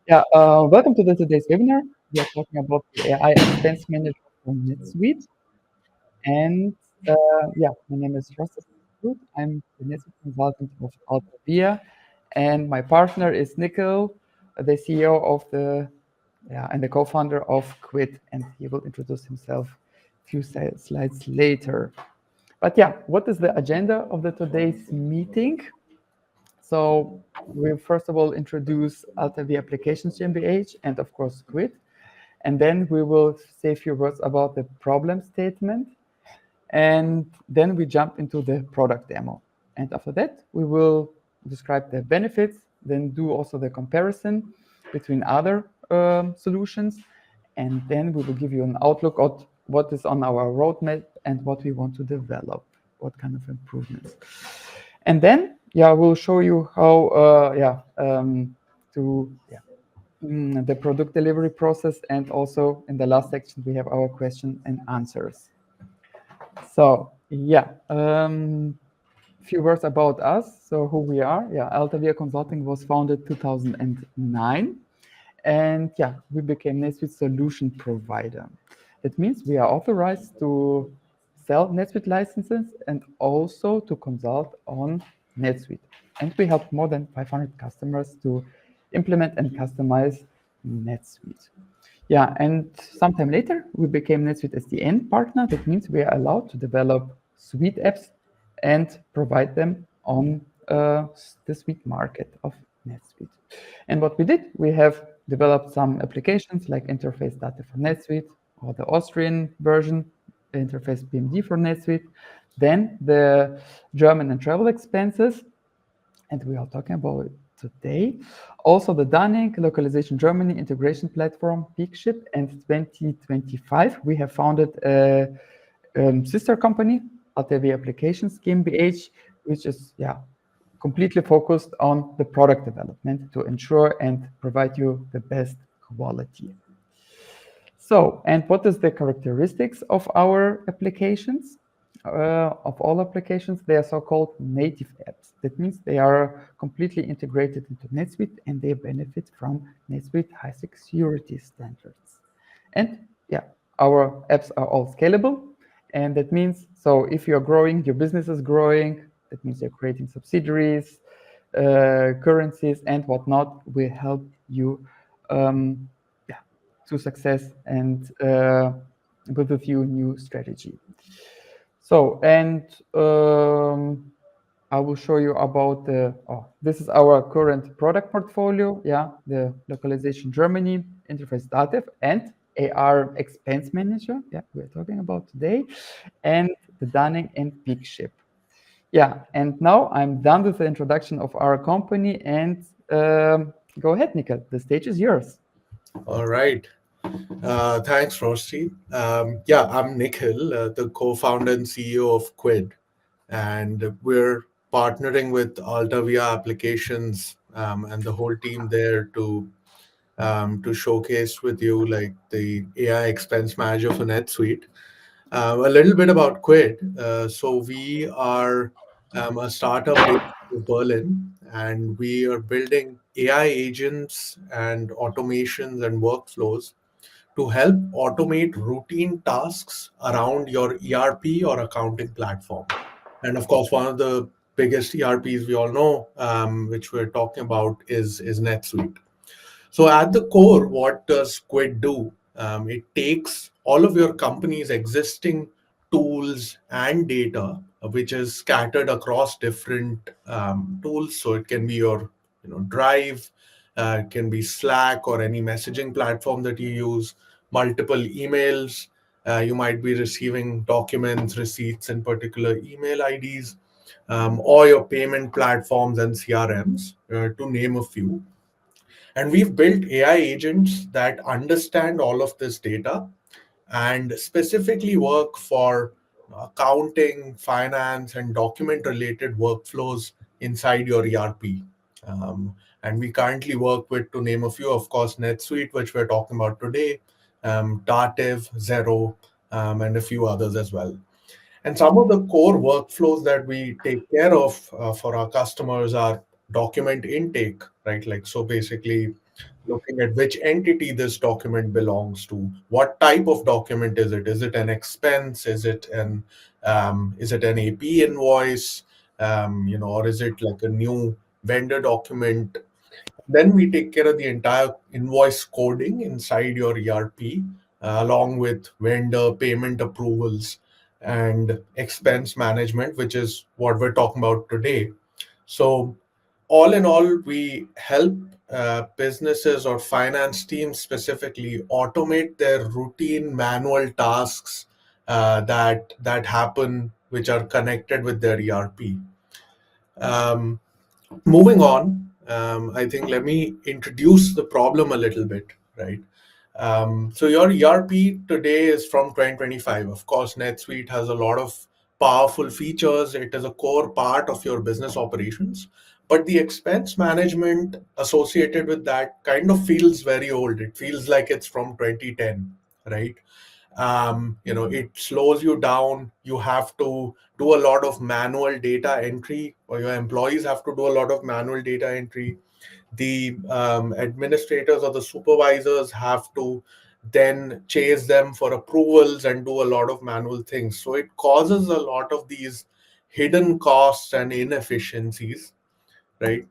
Welcome to today's webinar. We are talking about the AI expense manager from NetSuite. And my name is Rostas. I'm the NetSuite consultant of Alta Via, and my partner is Nikhil, the CEO of and the co-founder of Quid, and he will introduce himself a few slides later. But what is the agenda of the today's meeting? So we first of all introduce Alta Via Applications GmbH and of course Quid. And then we will say a few words about the problem statement. And then we jump into the product demo. And after that, we will describe the benefits, then do also the comparison between other solutions. And then we will give you an outlook of what is on our roadmap and what we want to develop, what kind of improvements. And then, we'll show you how, the product delivery process, and also in the last section we have our question and answers. So few words about us. So who we are. Alta Via Consulting was founded 2009, and we became NetSuite solution provider. That means we are authorized to sell NetSuite licenses and also to consult on NetSuite. And we help more than 500 customers to implement and customize NetSuite. And sometime later, we became NetSuite as the end partner. That means we are allowed to develop Suite apps and provide them on the Suite market of NetSuite. And what we did, we have developed some applications like Interface Data for NetSuite, or the Austrian version, Interface BMD for NetSuite, then the German and travel expenses, and we are talking about it today. Also the Dunning Localization Germany integration platform, PeakShip, and 2025 we have founded a sister company, Alta Via Applications GmbH, which is completely focused on the product development to ensure and provide you the best quality. So, and what is the characteristics of our applications? Of all applications, they are so-called native apps. That means they are completely integrated into NetSuite and they benefit from NetSuite high security standards. And our apps are all scalable. And that means, so if you're growing, your business is growing, that means you're creating subsidiaries, currencies, and whatnot, will help you to success and with a few new strategy. So, and I will show you about this is our current product portfolio. The localization Germany, Interface Datev, and AR Expense Manager. We're talking about today, and the Dunning and PeakShip. And now I'm done with the introduction of our company, and go ahead, Nikhil. The stage is yours. All right. Thanks, Rosti. I'm Nikhil, the co-founder and CEO of Quid, and we're partnering with Alta Via Applications and the whole team there to showcase with you like the AI expense manager for NetSuite. A little bit about Quid. So we are a startup based in Berlin, and we are building AI agents and automations and workflows to help automate routine tasks around your ERP or accounting platform. And of course, one of the biggest ERPs we all know, which we're talking about, is NetSuite. So at the core, what does Quid do? It takes all of your company's existing tools and data, which is scattered across different tools. So it can be your Drive, it can be Slack or any messaging platform that you use, multiple emails. You might be receiving documents, receipts in particular email IDs, or your payment platforms and CRMs, to name a few. And we've built AI agents that understand all of this data and specifically work for accounting, finance, and document related workflows inside your ERP. And we currently work with, to name a few, of course, NetSuite, which we're talking about today, Datev, Zero, and a few others as well. And some of the core workflows that we take care of for our customers are document intake, right? Like, so basically looking at which entity this document belongs to, what type of document is it? Is it an expense? Is it an AP invoice? Or is it like a new vendor document? Then we take care of the entire invoice coding inside your ERP, along with vendor payment approvals and expense management, which is what we're talking about today. So, all in all, we help businesses or finance teams specifically automate their routine manual tasks that happen, which are connected with their ERP. Um, Moving on, I think let me introduce the problem a little bit, right? So your ERP today is from 2025. Of course, NetSuite has a lot of powerful features. It is a core part of your business operations, but the expense management associated with that kind of feels very old. It feels like it's from 2010, right? It slows you down. You have to do a lot of manual data entry, or your employees have to do a lot of manual data entry. The administrators or the supervisors have to then chase them for approvals and do a lot of manual things. So it causes a lot of these hidden costs and inefficiencies, right?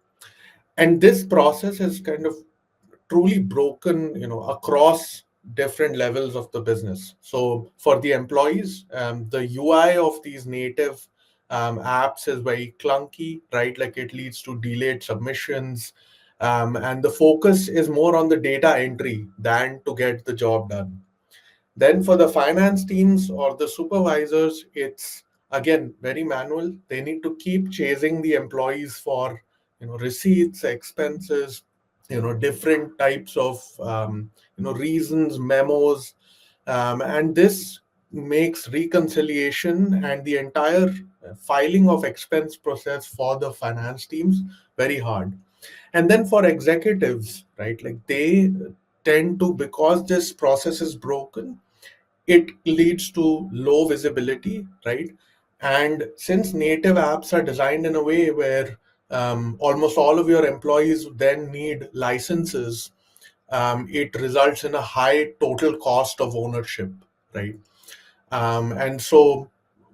And this process is kind of truly broken, across different levels of the business. So for the employees, the UI of these native apps is very clunky, right? Like it leads to delayed submissions, and the focus is more on the data entry than to get the job done. Then for the finance teams or the supervisors, it's again very manual. They need to keep chasing the employees for receipts, expenses, different types of reasons, memos, and this makes reconciliation and the entire filing of expense process for the finance teams very hard. And then for executives, right, like they tend to, because this process is broken, it leads to low visibility, right? And since native apps are designed in a way where almost all of your employees then need licenses, it results in a high total cost of ownership, right? And so,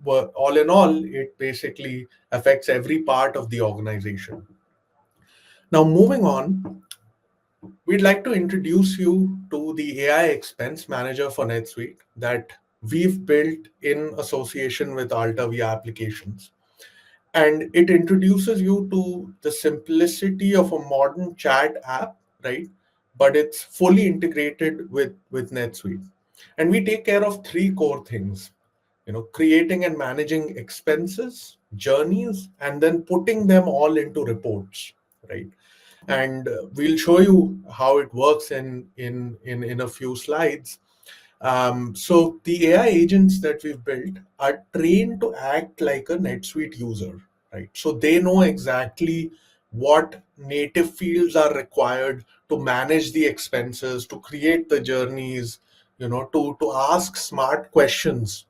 all in all, it basically affects every part of the organization. Now, moving on, we'd like to introduce you to the AI Expense Manager for NetSuite that we've built in association with Alta Via Applications. And it introduces you to the simplicity of a modern chat app, right? But it's fully integrated with NetSuite. And we take care of three core things, creating and managing expenses, journeys, and then putting them all into reports, right? And we'll show you how it works in a few slides. So the AI agents that we've built are trained to act like a NetSuite user, right? So they know exactly what native fields are required to manage the expenses, to create the journeys, to ask smart questions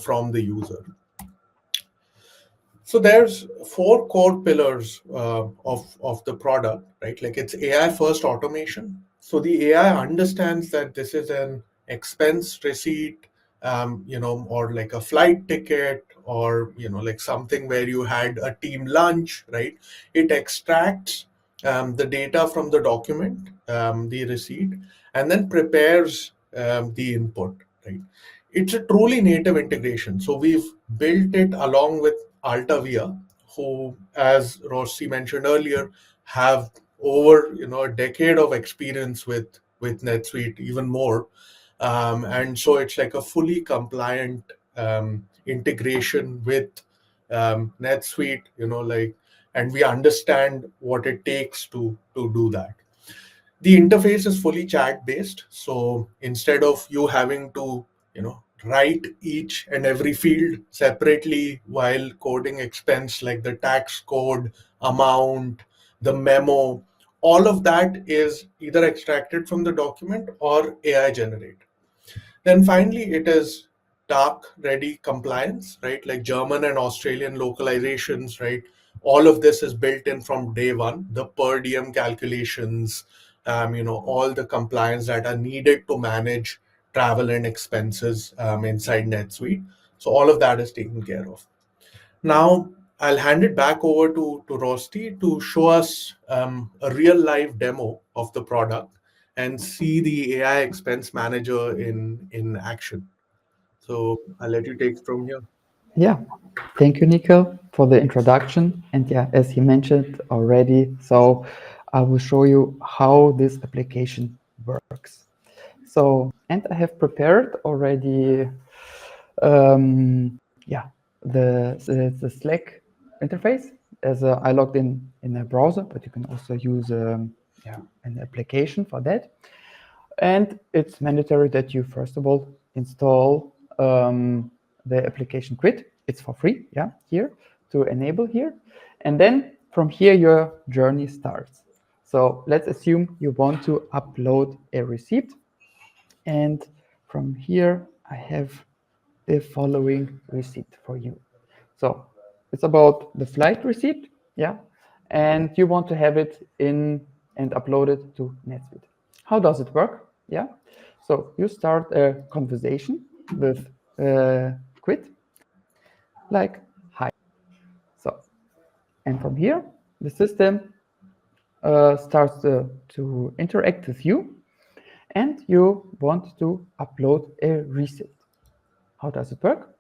from the user. So there's four core pillars of the product, right? Like it's AI first automation. So the AI understands that this is an expense receipt, or like a flight ticket, or like something where you had a team lunch, right? It extracts the data from the document, the receipt, and then prepares the input, right? It's a truly native integration. So we've built it along with Alta Via, who, as Rossi mentioned earlier, have over a decade of experience with NetSuite, even more, and so it's like a fully compliant integration with NetSuite, and we understand what it takes to do that. The interface is fully chat based, so instead of you having to write each and every field separately while coding expense, like the tax code, amount, the memo, all of that is either extracted from the document or AI generated. Then finally, it is dark ready compliance, right? Like German and Australian localizations, right? All of this is built in from day one. The per diem calculations, all the compliance that are needed to manage travel and expenses inside NetSuite. So all of that is taken care of. Now, I'll hand it back over to Rosti to show us a real live demo of the product and see the AI expense manager in action. So I'll let you take it from here. Yeah, thank you, Nico, for the introduction. And yeah, as he mentioned already, so I will show you how this application works. So, and I have prepared already, yeah, the Slack interface as I logged in a browser, but you can also use yeah, an application for that. And it's mandatory that you first of all install the application Quid. It's for free, yeah, here to enable here. And then from here, your journey starts. So let's assume you want to upload a receipt. And from here, I have the following receipt for you. So it's about the flight receipt, yeah, and you want to have it in and upload it to NetSuite. How does it work? Yeah, so you start a conversation with Quid, like hi. So, and from here, the system starts to interact with you, and you want to upload a receipt. How does it work?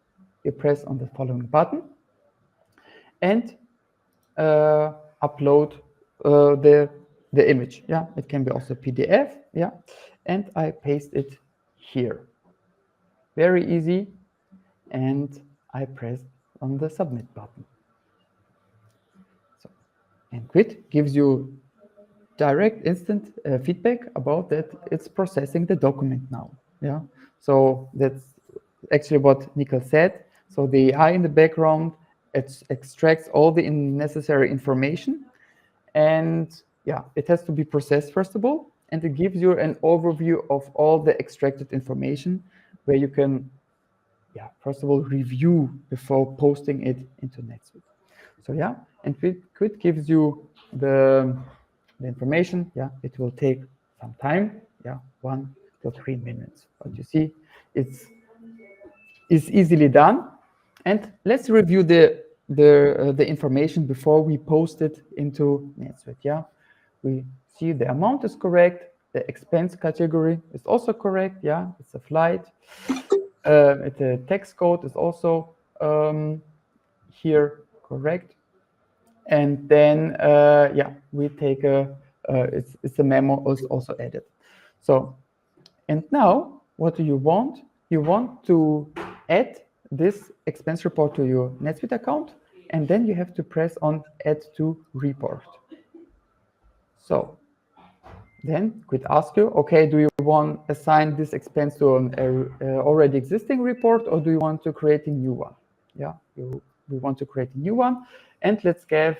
You press on the following button and upload the image. Yeah, it can be also PDF. Yeah, and I paste it here. Very easy, and I press on the submit button. So, and Quid gives you direct instant feedback about that it's processing the document now. Yeah, so that's actually what Nicole said. So the AI in the background, it extracts all the necessary information, and yeah, it has to be processed first of all, and it gives you an overview of all the extracted information where you can, yeah, first of all review before posting it into NetSuite. So yeah, and Quid gives you the information. Yeah, it will take some time. Yeah, 1 to 3 minutes. But you see, it's easily done. And let's review the information before we post it into NetSuite. Yeah, we see the amount is correct. The expense category is also correct. Yeah, it's a flight. The text code is also here correct. And then yeah, we take it's a memo is also added. So, and now what do you want? You want to add this expense report to your NetSuite account, and then you have to press on add to report. So then Quid ask you, okay, do you want to assign this expense to an already existing report, or do you want to create a new one? Yeah, we want to create a new one, and let's give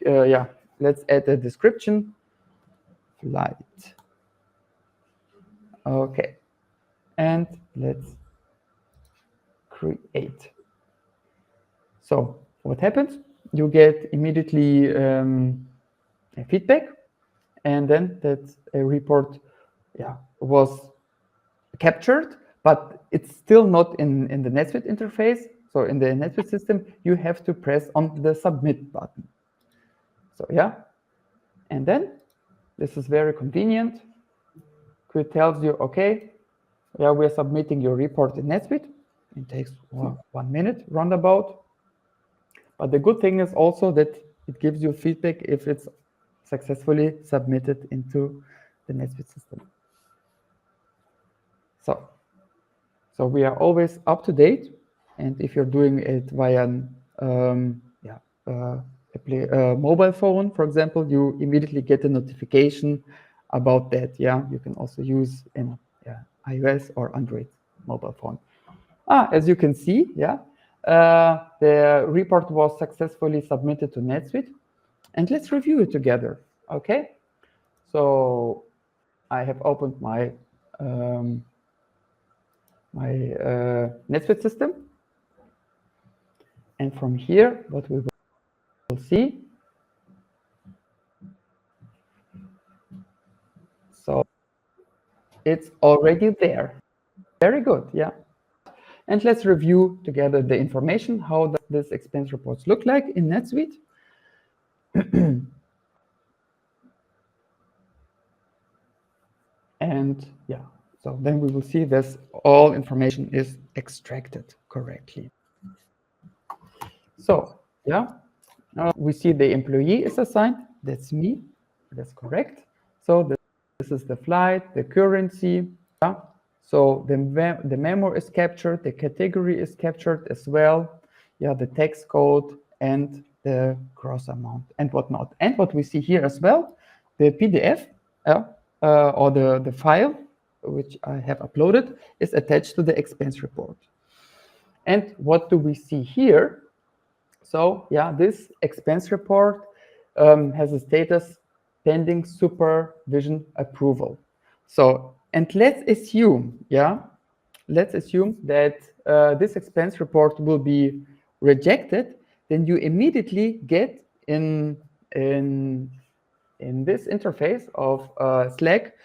yeah, let's add a description, flight. Okay, and let's create. So what happens? You get immediately a feedback, and then that a report, yeah, was captured, but it's still not in the NetSuite interface. So in the NetSuite system, you have to press on the submit button. So yeah, and then this is very convenient. Quid tells you, okay, yeah, we're submitting your report in NetSuite. It takes 1 minute roundabout. But the good thing is also that it gives you feedback if it's successfully submitted into the NetSuite system. So we are always up to date, and if you're doing it via yeah, mobile phone, for example, you immediately get a notification about that. Yeah, you can also use in iOS or Android mobile phone. As you can see, yeah, the report was successfully submitted to NetSuite, and let's review it together. Okay, so I have opened my NetSuite system. And from here, what we will see. So it's already there. Very good, yeah. And let's review together the information. How does this expense reports look like in NetSuite? And yeah, so then we will see this all information is extracted correctly. So yeah, we see the employee is assigned. That's me. That's correct. So this is the flight, the currency. Yeah. So the memo is captured, the category is captured as well. Yeah, the text code and the gross amount and whatnot. And what we see here as well, the PDF or the file which I have uploaded is attached to the expense report. And what do we see here? So yeah, this expense report has a status pending supervision approval. So, and let's assume that this expense report will be rejected, then you immediately get in this interface of Slack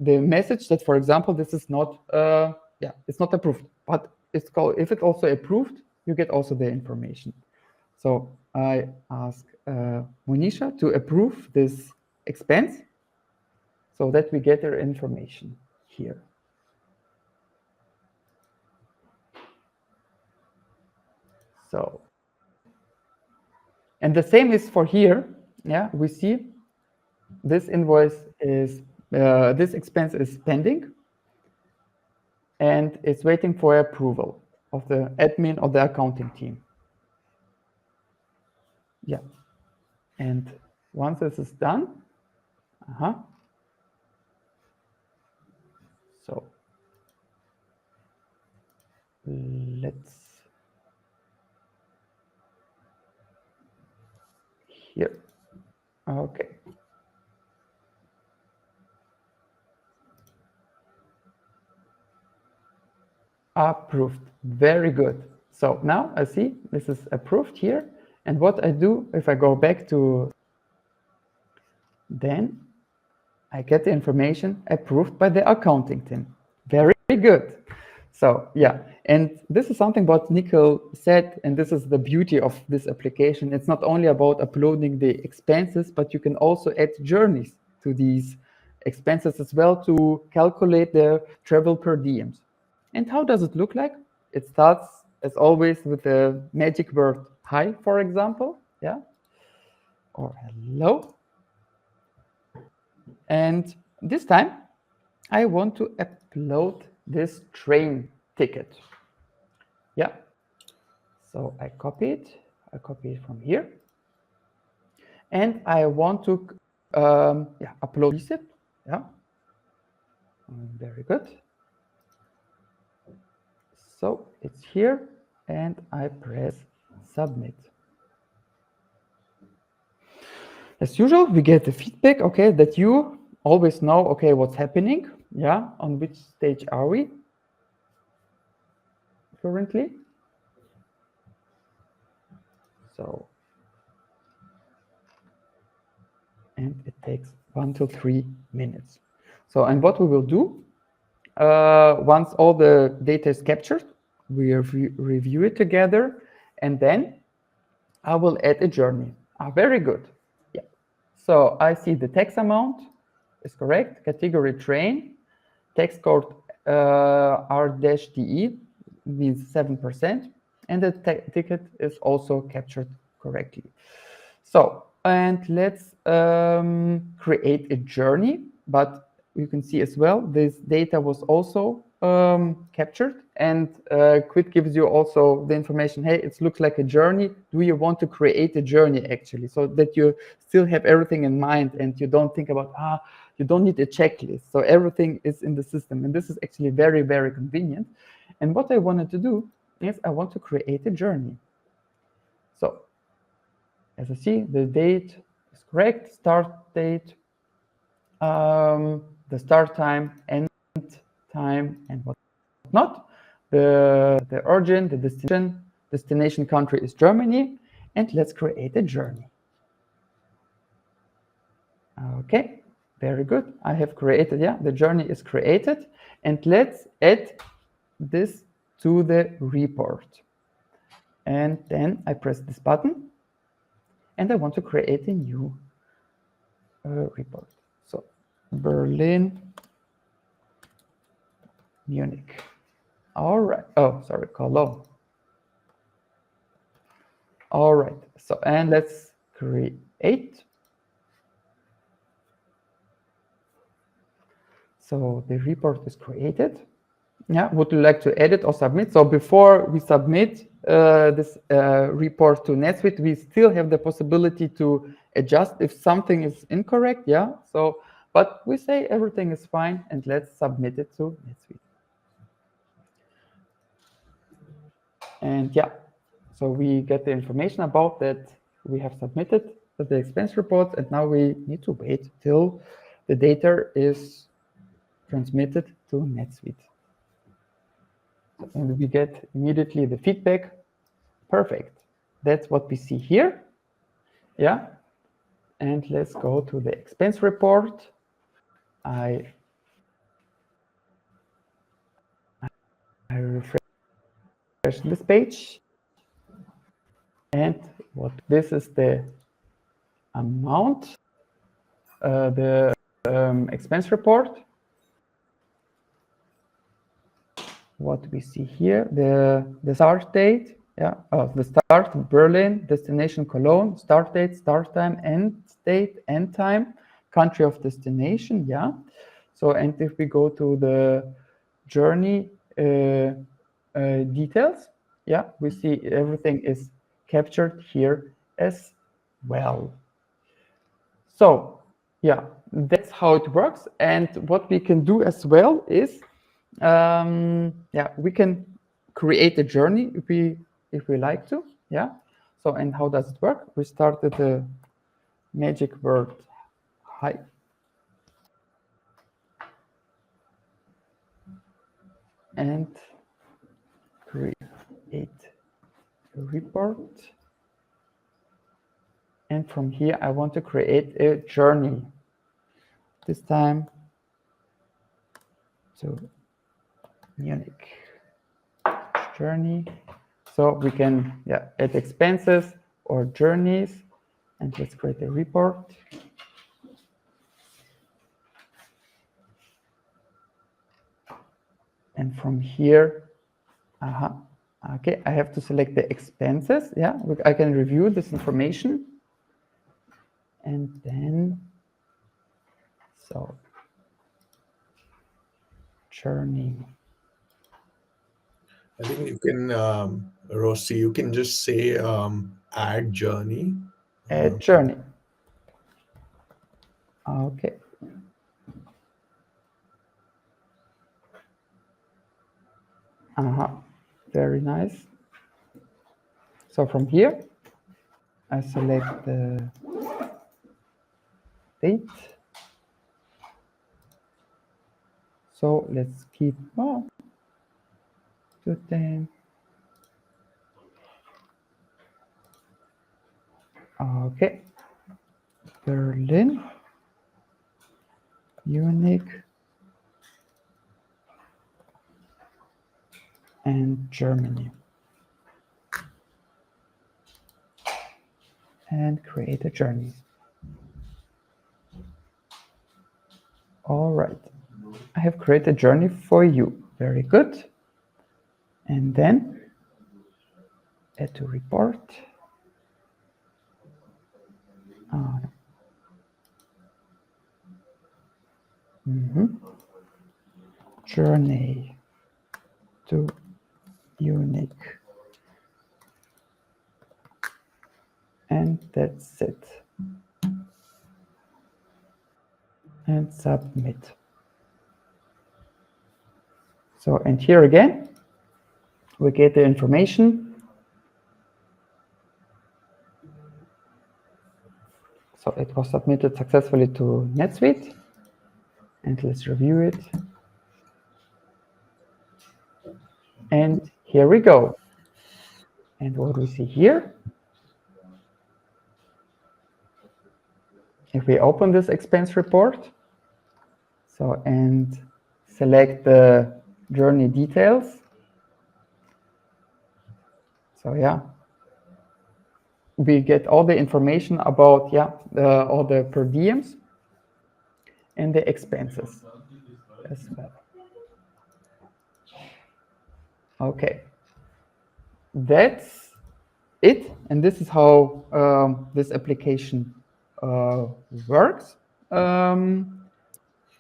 the message that, for example, this is not it's not approved, but it's called, if it's also approved, you get also the information. So I ask Monisha to approve this expense so that we get their information here. So, and the same is for here. Yeah, we see this invoice is, this expense is pending and it's waiting for approval of the admin of the accounting team. Yeah, and once this is done, so let's here. Okay. Approved. Very good. So now I see this is approved here. And what I do, if I go back to, then I get the information approved by the accounting team. Very good. So yeah, and this is something what Nikhil said, and this is the beauty of this application. It's not only about uploading the expenses, but you can also add journeys to these expenses as well to calculate the travel per diems. And how does it look like? It starts, as always, with the magic word hi, for example, yeah, or hello. And this time, I want to upload this train ticket. Yeah. So I copy it from here. And I want to upload receipt. Yeah. Very good. So it's here and I press submit. As usual, we get the feedback, okay, that you always know, okay, what's happening. Yeah, on which stage are we currently? So, and it takes 1 to 3 minutes. So, and what we will do, once all the data is captured, we review it together, and then I will add a journey. Very good. Yeah. So I see the tax amount is correct, category train, tax code R-DE means 7%, and the ticket is also captured correctly. So, and let's create a journey, but you can see as well, this data was also captured, and Quid gives you also the information, hey, it looks like a journey. Do you want to create a journey actually, so that you still have everything in mind and you don't think about, you don't need a checklist. So everything is in the system, and this is actually very, very convenient. And what I wanted to do is I want to create a journey. So as I see, the date is correct, start date, the start time, end time, and whatnot. The origin, the destination country is Germany, and let's create a journey. Okay, Very good. I have created, the journey is created. And let's add this to the report. And then I press this button and I want to create a new report. So Berlin, Munich. All right. Oh, sorry, Cologne. All right. So, and let's create. So the report is created. Yeah, would you like to edit or submit? So before we submit this report to NetSuite, we still have the possibility to adjust if something is incorrect. Yeah. So, but we say everything is fine and let's submit it to NetSuite. And yeah, so we get the information about that we have submitted the expense report, and now we need to wait till the data is transmitted to NetSuite. And we get immediately the feedback. Perfect. That's what we see here. Yeah. And let's go to the expense report. I refresh this page. And what this is the amount, the expense report. What we see here, the start date, the start Berlin, destination Cologne, start date, start time, end date, end time, country of destination, So, and if we go to the journey details, we see everything is captured here as well. So, that's how it works. And what we can do as well is, we can create a journey if we like to. So, and how does it work? We started the magic word hi. And create a report. And from here, I want to create a journey. This time to Munich journey. So we can add expenses or journeys, and let's create a report. And from here, okay, I have to select the expenses. I can review this information. And then, so journey. I think you can, Rossi, you can just say add journey. Add journey. Okay. Very nice. So from here, I select the date. So let's keep to 10. Okay. Berlin, Munich, and Germany. And create a journey. All right. I have created a journey for you. Very good. And then add to report. Journey to Munich. And that's it. And submit. So, and here again, we get the information. So it was submitted successfully to NetSuite. And let's review it. And here we go. And what we see here, if we open this expense report, So, and select the journey details. So yeah, we get all the information about all the per diems and the expenses as well. Okay, that's it, and this is how this application works.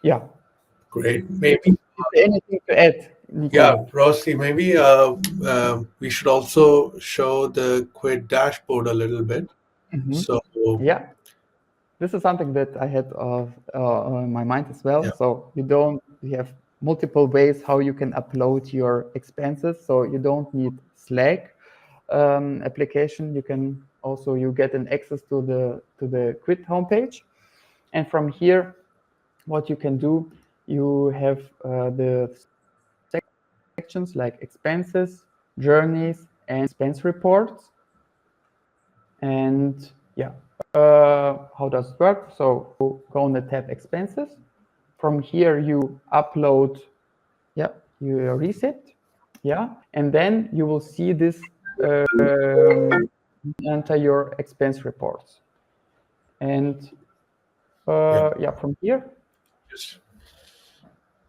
Yeah. Great. Maybe, Is there anything to add, yeah, Nicole? Rossi, maybe we should also show the Quid dashboard a little bit. So, Yeah, this is something that I had in my mind as well. yeah, So you have multiple ways how you can upload your expenses. So you don't need Slack application. You can also you get an access to the Quid homepage, and from here, what you can do, you have the sections like expenses, journeys, and expense reports. And yeah, how does it work? So you go on the tab expenses. From here, you upload, you reset, and then you will see this enter your expense reports. And yeah. from here, Just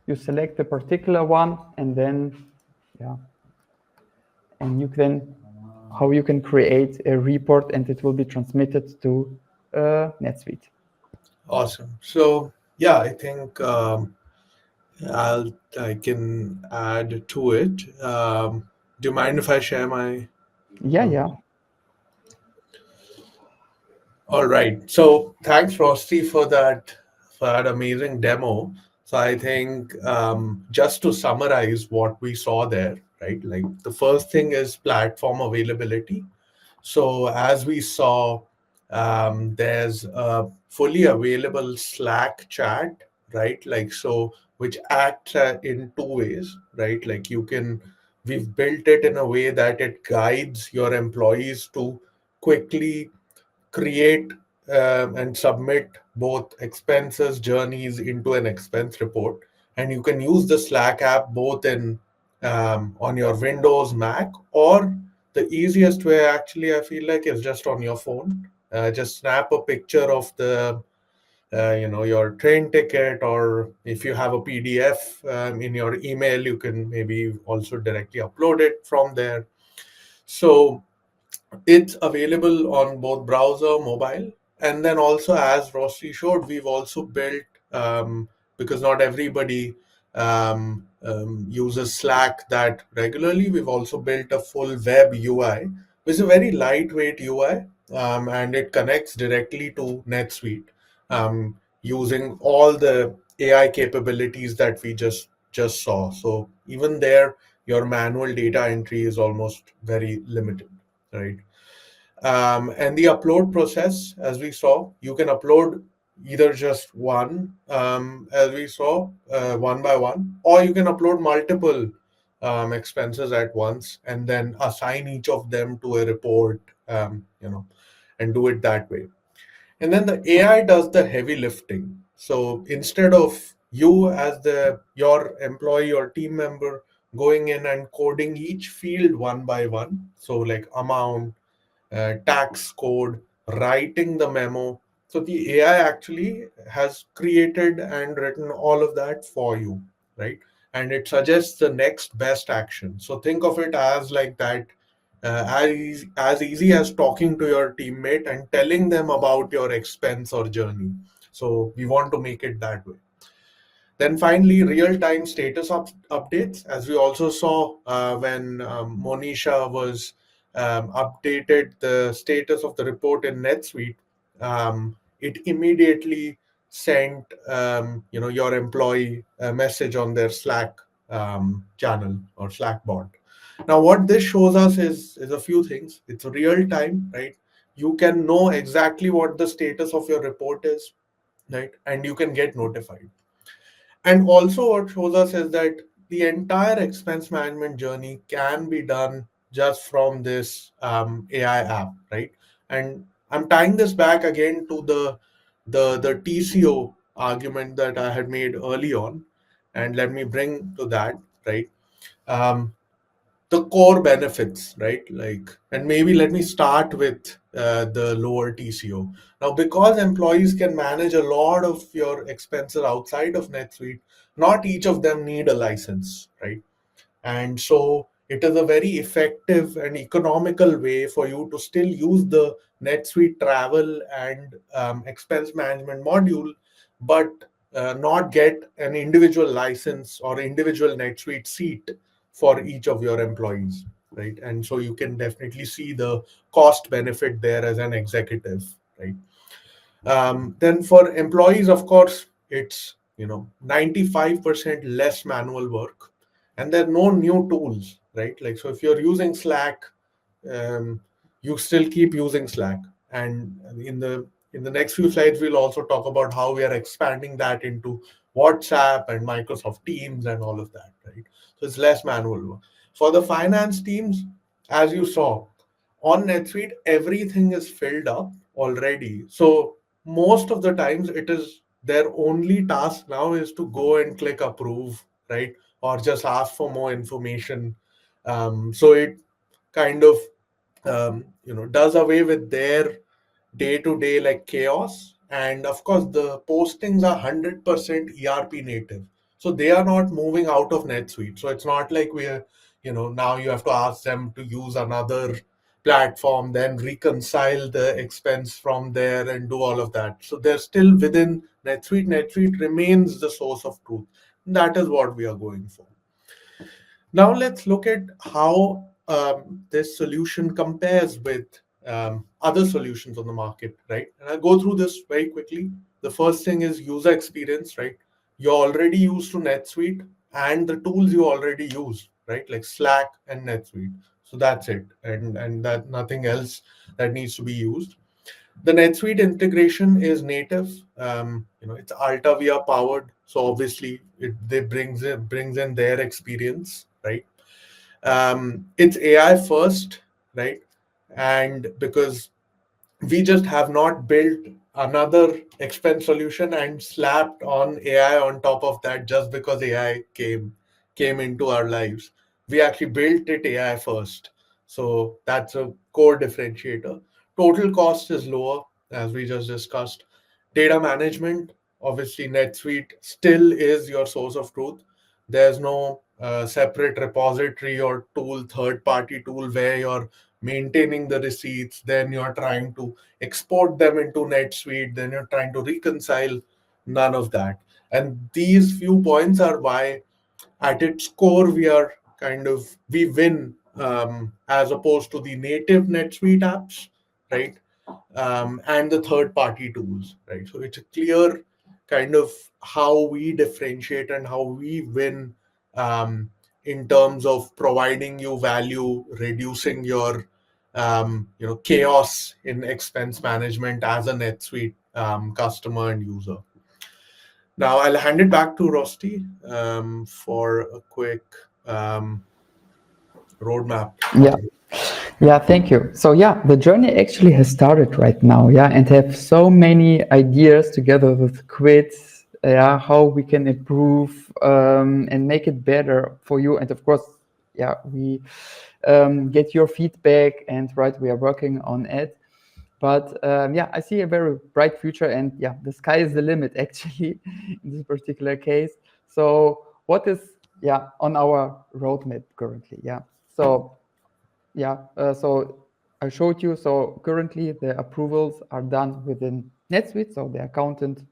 you select a particular one, and then and you can how you can create a report, and it will be transmitted to NetSuite. awesome. So, yeah, I think I can add to it. Do you mind if I share my? Yeah. All right. So thanks, Rosti, for that amazing demo. So I think just to summarize what we saw there, right? Like the first thing is platform availability. So as we saw, there's a fully available Slack chat, right? Like so, which acts in two ways, right? Like we've built it in a way that it guides your employees to quickly create and submit both expenses journeys into an expense report, and you can use the Slack app both in on your Windows, Mac, or the easiest way actually I feel like is just on your phone. Just snap a picture of the your train ticket, or if you have a PDF in your email, you can maybe also directly upload it from there. So it's available on both browser, mobile, and then also, as Rossi showed, we've also built because not everybody uses Slack that regularly. We've also built a full web UI, which is a very lightweight UI, and it connects directly to NetSuite using all the AI capabilities that we just saw. So even there, your manual data entry is almost very limited, right? And the upload process, as we saw, you can upload either just one, as we saw, one by one, or you can upload multiple expenses at once and then assign each of them to a report, and do it that way. And then the AI does the heavy lifting. So instead of you as your employee or team member going in and coding each field one by one, so like amount, tax code, writing the memo. So the AI actually has created and written all of that for you, right? And it suggests the next best action. So think of it as like that, as easy as talking to your teammate and telling them about your expense or journey. So we want to make it that way. Then finally, real-time status updates, as we also saw when Monisha was updated the status of the report in NetSuite. It immediately sent your employee a message on their Slack channel or Slack bot. Now, what this shows us is a few things. It's real time, right? You can know exactly what the status of your report is, right? And you can get notified. And also, what shows us is that the entire expense management journey can be done just from this AI app, right? And I'm tying this back again to the TCO argument that I had made early on, and let me bring to that, right? Um, the core benefits, right? Like, and maybe let me start with the lower TCO. Now, because employees can manage a lot of your expenses outside of NetSuite, not each of them need a license, right? And so it is a very effective and economical way for you to still use the NetSuite travel and expense management module, but not get an individual license or individual NetSuite seat for each of your employees, right? And so you can definitely see the cost benefit there as an executive, right? Then for employees, of course, it's 95% less manual work, and there are no new tools, right? Like, so if you're using Slack, um, you still keep using Slack. And in the next few slides, we'll also talk about how we are expanding that into WhatsApp and Microsoft Teams and all of that, right? So it's less manual work. For the finance teams, as you saw on NetSuite, everything is filled up already. So most of the times, it is their only task now is to go and click approve, right? Or just ask for more information. So it kind of does away with their day to day like chaos. And of course, the postings are 100% ERP native. So they are not moving out of NetSuite. So it's not like now you have to ask them to use another platform, then reconcile the expense from there and do all of that. So they're still within NetSuite. NetSuite remains the source of truth. That is what we are going for. Now let's look at how this solution compares with other solutions on the market, right? And I'll go through this very quickly. The first thing is user experience, right? You're already used to NetSuite and the tools you already use, right? Like Slack and NetSuite. So that's it, and that nothing else that needs to be used. The NetSuite integration is native. It's Alta Via powered, so obviously they brings in their experience, right? It's AI first, right? And because we just have not built another expense solution and slapped on AI on top of that just because AI came into our lives. We actually built it AI first. So that's a core differentiator. Total cost is lower, as we just discussed. Data management, obviously, NetSuite still is your source of truth. There's no separate repository or tool, third party tool where you're maintaining the receipts, then you're trying to export them into NetSuite, then you're trying to reconcile. None of that. And these few points are why, at its core, we win as opposed to the native NetSuite apps, right? And the third party tools, right? So it's a clear kind of how we differentiate and how we win um, in terms of providing you value, reducing your chaos in expense management as a NetSuite customer and user. Now I'll hand it back to Rosti for a quick roadmap. Yeah. Yeah, thank you. So yeah, the journey actually has started right now, yeah, and have so many ideas together with Quid, yeah, how we can improve and make it better for you. And of course, yeah, we get your feedback, and right, we are working on it. But yeah, I see a very bright future, and yeah, the sky is the limit actually in this particular case. So what is on our roadmap currently? Yeah, so so I showed you. So currently the approvals are done within NetSuite. So the accountant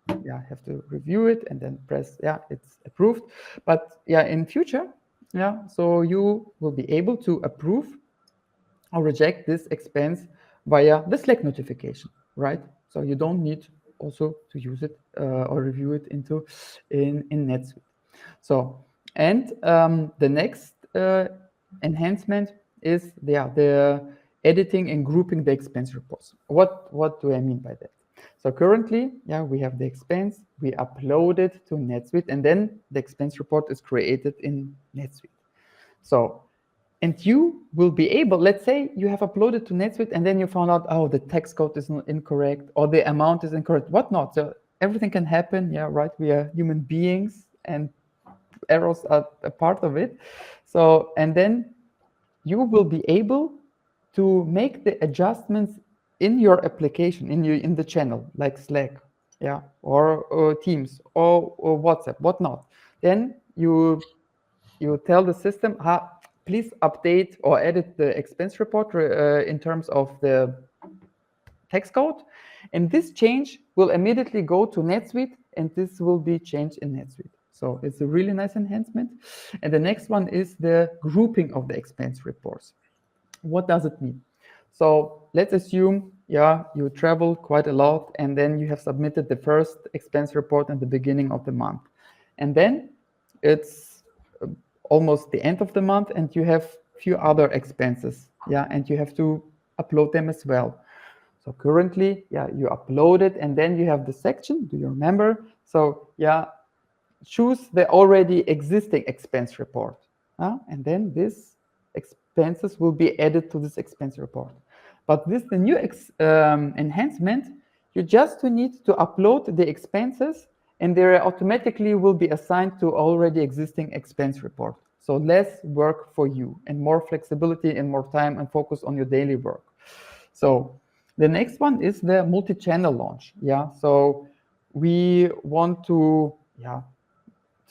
have to review it and then press it's approved. But in future, so you will be able to approve or reject this expense via the Slack notification, right? So you don't need also to use it or review it in NetSuite. So and the next enhancement is the editing and grouping the expense reports. What do I mean by that? So currently, we have the expense, we upload it to NetSuite, and then the expense report is created in NetSuite. So, and you will be able, let's say you have uploaded to NetSuite and then you found out, oh, the text code is incorrect or the amount is incorrect, whatnot. So everything can happen. Yeah, right. We are human beings, and errors are a part of it. So, and then you will be able to make the adjustments in your application, in the channel, like Slack, yeah, or Teams, or WhatsApp, whatnot. Then you tell the system, please update or edit the expense report in terms of the text code. And this change will immediately go to NetSuite, and this will be changed in NetSuite. So it's a really nice enhancement. And the next one is the grouping of the expense reports. What does it mean? So let's assume, yeah, you travel quite a lot, and then you have submitted the first expense report at the beginning of the month. And then it's almost the end of the month, and you have few other expenses, yeah, and you have to upload them as well. So currently, yeah, you upload it, and then you have the section. Do you remember? So yeah, choose the already existing expense report, and then this expenses will be added to this expense report. But this the new enhancement. You just need to upload the expenses, and they automatically will be assigned to already existing expense report. So less work for you, and more flexibility, and more time and focus on your daily work. So the next one is the multi-channel launch. Yeah, so we want to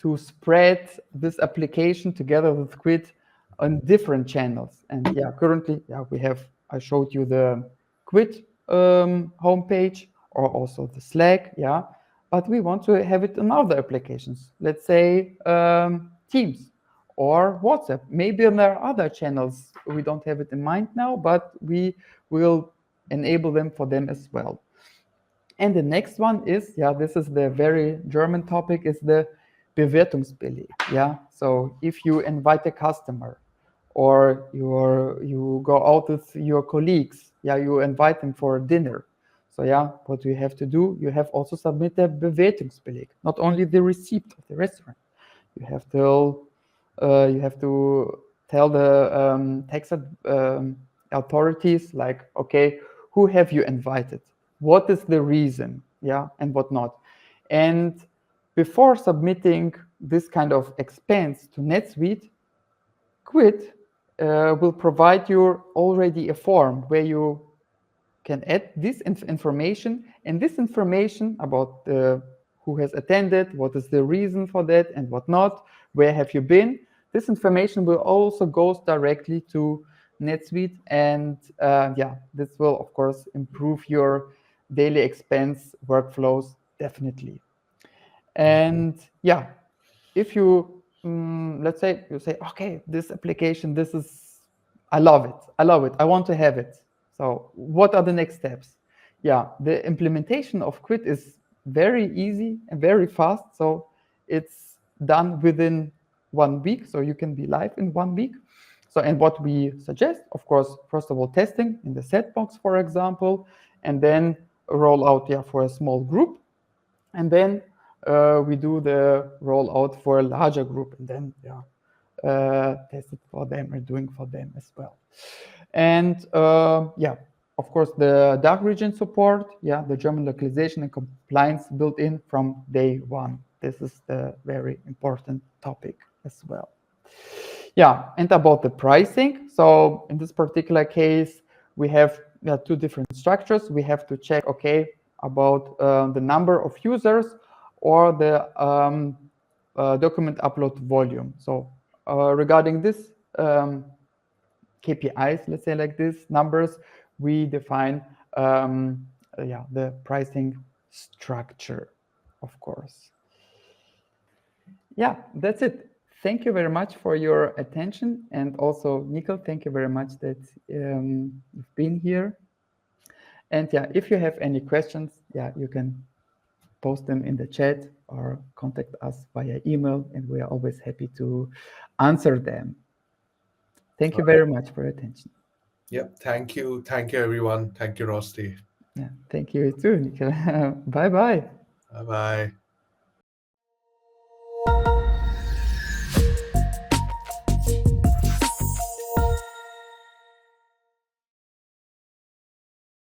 to spread this application together with Quid on different channels. And yeah, currently, yeah, I showed you the Quid homepage, or also the Slack, yeah, but we want to have it in other applications. Let's say Teams or WhatsApp. Maybe there are other channels. We don't have it in mind now, but we will enable them for them as well. And the next one is, yeah, this is the very German topic, is the Bewertungsbeleg. Yeah, so if you invite a customer, or you go out with your colleagues, yeah, you invite them for dinner. So yeah, what you have to do, you have also submit a Bewertungsbeleg, not only the receipt of the restaurant. You have to tell the tax authorities, like, okay, who have you invited? What is the reason? Yeah, and whatnot. And before submitting this kind of expense to NetSuite, Quid will provide you already a form where you can add this information, and this information about who has attended, what is the reason for that, and whatnot, where have you been. This information will also go directly to NetSuite, and yeah, this will of course improve your daily expense workflows definitely. And yeah, if you let's say you say, okay, this application, I love it, I want to have it. So what are the next steps? Yeah, the implementation of Quid is very easy and very fast. So it's done within 1 week. So you can be live in 1 week. So, and what we suggest, of course, first of all, testing in the sandbox, for example, and then roll out, yeah, for a small group. And then we do the rollout for a larger group, and then test it for them, or doing for them as well. And yeah, of course, the DACH region support, yeah, the German localization and compliance built in from day one. This is the very important topic as well. Yeah, and about the pricing. So in this particular case, we have two different structures. We have to check, okay, about the number of users, or the document upload volume. So regarding this KPIs, let's say like this, numbers, we define the pricing structure, of course. Yeah, that's it. Thank you very much for your attention. And also, Nicole, thank you very much that you've been here. And yeah, if you have any questions, yeah, you can post them in the chat or contact us via email, and we are always happy to answer them. Thank you very much for your attention. Yep. Thank you, everyone. Thank you, Rosti. Yeah, thank you too, Nicole. Bye bye. Bye bye.